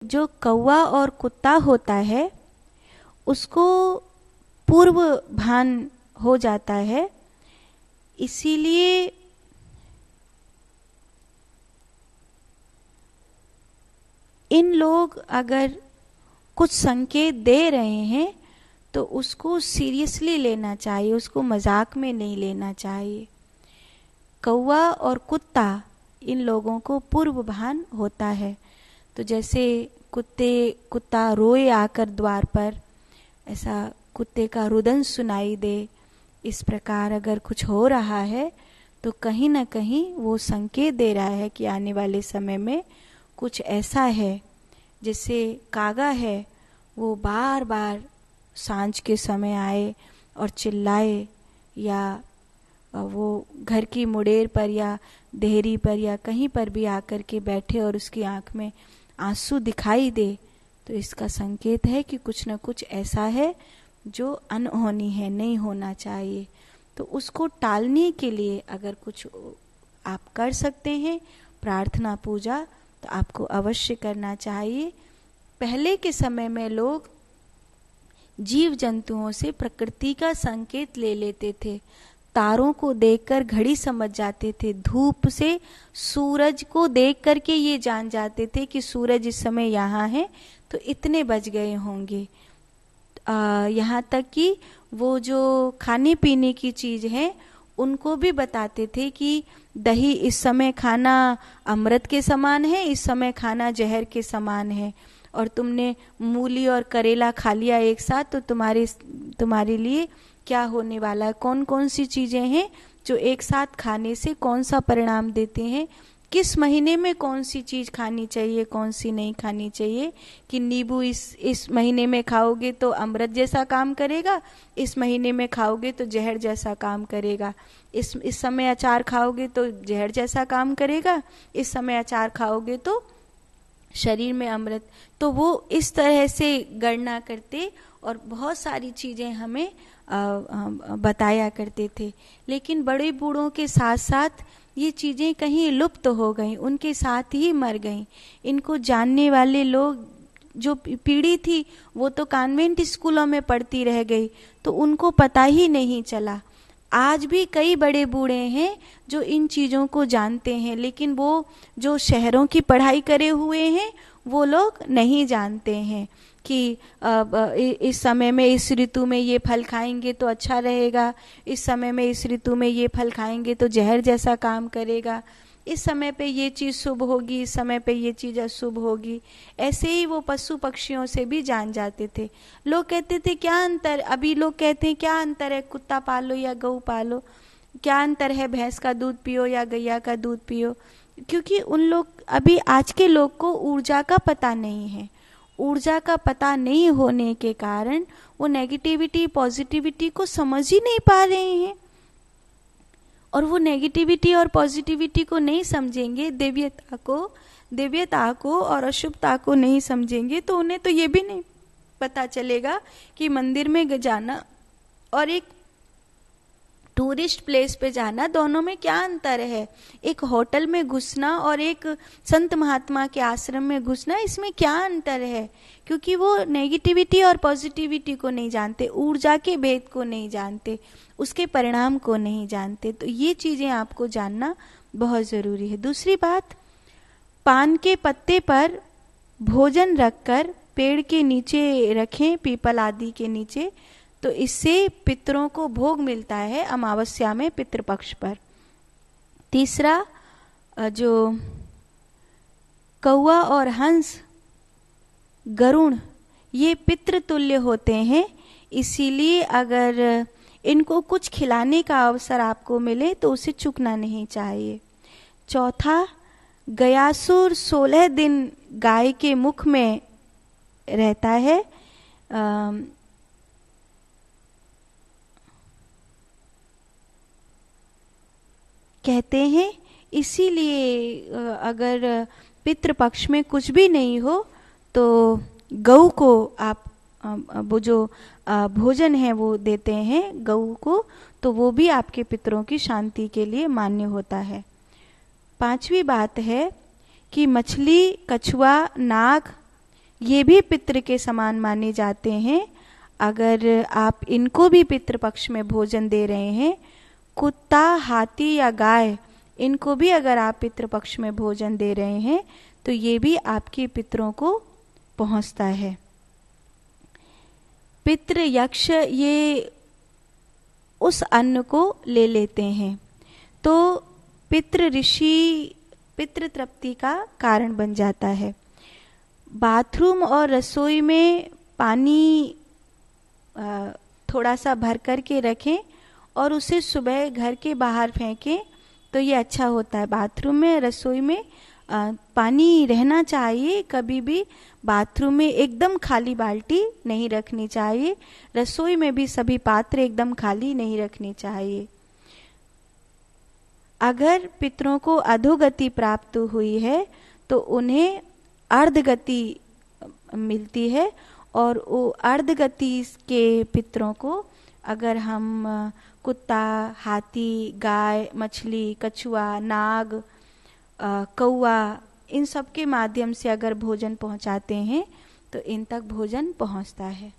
जो कौवा और कुत्ता होता है उसको पूर्व भान हो जाता है, इसीलिए इन लोग अगर कुछ संकेत दे रहे हैं तो उसको सीरियसली लेना चाहिए, उसको मजाक में नहीं लेना चाहिए। कौवा और कुत्ता इन लोगों को पूर्व भान होता है। तो जैसे कुत्ता रोए आकर द्वार पर, ऐसा कुत्ते का रुदन सुनाई दे, इस प्रकार अगर कुछ हो रहा है तो कहीं ना कहीं वो संकेत दे रहा है कि आने वाले समय में कुछ ऐसा है। जैसे कागा है, वो बार बार सांझ के समय आए और चिल्लाए, या वो घर की मुड़ेर पर या देहरी पर या कहीं पर भी आकर के बैठे और उसकी आंख में आंसू दिखाई दे, तो इसका संकेत है कि कुछ न कुछ ऐसा है जो अनहोनी है, नहीं होना चाहिए। तो उसको टालने के लिए अगर कुछ आप कर सकते हैं, प्रार्थना पूजा, तो आपको अवश्य करना चाहिए। पहले के समय में लोग जीव जंतुओं से प्रकृति का संकेत ले लेते थे। तारों को देखकर घड़ी समझ जाते थे, धूप से सूरज को देख करके ये जान जाते थे कि सूरज इस समय यहाँ है तो इतने बज गए होंगे। यहाँ तक कि वो जो खाने पीने की चीज है उनको भी बताते थे कि दही इस समय खाना अमृत के समान है, इस समय खाना जहर के समान है, और तुमने मूली और करेला खा लिया एक साथ तो तुम्हारे लिए क्या होने वाला है। कौन कौन सी चीजें हैं जो एक साथ खाने से कौन सा परिणाम देते हैं, किस महीने में कौन सी चीज खानी चाहिए, कौन सी नहीं खानी चाहिए। कि नींबू इस महीने में खाओगे तो अमृत जैसा काम करेगा, इस महीने में खाओगे तो जहर जैसा काम करेगा, इस समय अचार खाओगे तो जहर जैसा काम करेगा, इस समय अचार खाओगे तो शरीर में अमृत। तो वो इस तरह से गणना करते और बहुत सारी चीजें हमें बताया करते थे। लेकिन बड़े बूढ़ों के साथ साथ ये चीजें कहीं लुप्त हो गईं, उनके साथ ही मर गईं। इनको जानने वाले लोग, जो पीढ़ी थी वो तो कॉन्वेंट स्कूलों में पढ़ती रह गई, तो उनको पता ही नहीं चला। आज भी कई बड़े बूढ़े हैं जो इन चीज़ों को जानते हैं, लेकिन वो जो शहरों की पढ़ाई करे हुए हैं वो लोग नहीं जानते हैं कि इस समय में इस ऋतु में ये फल खाएंगे तो अच्छा रहेगा, इस समय में इस ऋतु में ये फल खाएंगे तो जहर जैसा काम करेगा, इस समय पे ये चीज़ शुभ होगी, इस समय पे ये चीज़ अशुभ होगी। ऐसे ही वो पशु पक्षियों से भी जान जाते थे। लोग कहते थे क्या अंतर, अभी लोग कहते हैं क्या अंतर है, कुत्ता पालो या गऊ पालो, क्या अंतर है भैंस का दूध पियो या गैया का दूध पियो। क्योंकि उन लोग, अभी आज के लोग को ऊर्जा का पता नहीं है। ऊर्जा का पता नहीं होने के कारण वो नेगेटिविटी पॉजिटिविटी को समझ ही नहीं पा रहे हैं, और वो नेगेटिविटी और पॉजिटिविटी को नहीं समझेंगे, दिव्यता को और अशुभता को नहीं समझेंगे, तो उन्हें तो ये भी नहीं पता चलेगा कि मंदिर में जाना और एक टूरिस्ट प्लेस पे जाना, दोनों में क्या अंतर है। एक होटल में घुसना और एक संत महात्मा के आश्रम में घुसना, इसमें क्या अंतर है। क्योंकि वो नेगेटिविटी और पॉजिटिविटी को नहीं जानते, ऊर्जा के भेद को नहीं जानते, उसके परिणाम को नहीं जानते। तो ये चीजें आपको जानना बहुत जरूरी है। दूसरी बात, पान के पत्ते पर भोजन रखकर पेड़ के नीचे रखें, पीपल आदि के नीचे, तो इससे पितरों को भोग मिलता है अमावस्या में, पितृपक्ष पर। तीसरा, जो कौवा और हंस, गरुड़, ये पितृतुल्य होते हैं, इसीलिए अगर इनको कुछ खिलाने का अवसर आपको मिले तो उसे चूकना नहीं चाहिए। चौथा, गयासुर 16 दिन गाय के मुख में रहता है। कहते हैं इसीलिए अगर पितृपक्ष में कुछ भी नहीं हो तो गऊ को आप वो जो भोजन है वो देते हैं गऊ को, तो वो भी आपके पितरों की शांति के लिए मान्य होता है। पांचवी बात है कि मछली, कछुआ, नाग ये भी पितृ के समान माने जाते हैं। अगर आप इनको भी पितृपक्ष में भोजन दे रहे हैं, कुत्ता, हाथी या गाय, इनको भी अगर आप पितृपक्ष में भोजन दे रहे हैं तो ये भी आपके पितरों को पहुंचता है। पितृ यक्ष ये उस अन्न को ले लेते हैं, तो पितृ ऋषि पितृ तृप्ति का कारण बन जाता है। बाथरूम और रसोई में पानी थोड़ा सा भर कर के रखें और उसे सुबह घर के बाहर फेंकें तो ये अच्छा होता है। बाथरूम में, रसोई में पानी रहना चाहिए। कभी भी बाथरूम में एकदम खाली बाल्टी नहीं रखनी चाहिए। रसोई में भी सभी पात्र एकदम खाली नहीं रखने चाहिए। अगर पितरों को अधोगति प्राप्त हुई है तो उन्हें अर्धगति मिलती है, और वो अर्धगति के पितरों को अगर हम कुत्ता, हाथी, गाय, मछली, कछुआ, नाग, कौआ, इन सब के माध्यम से अगर भोजन पहुंचाते हैं तो इन तक भोजन पहुंचता है।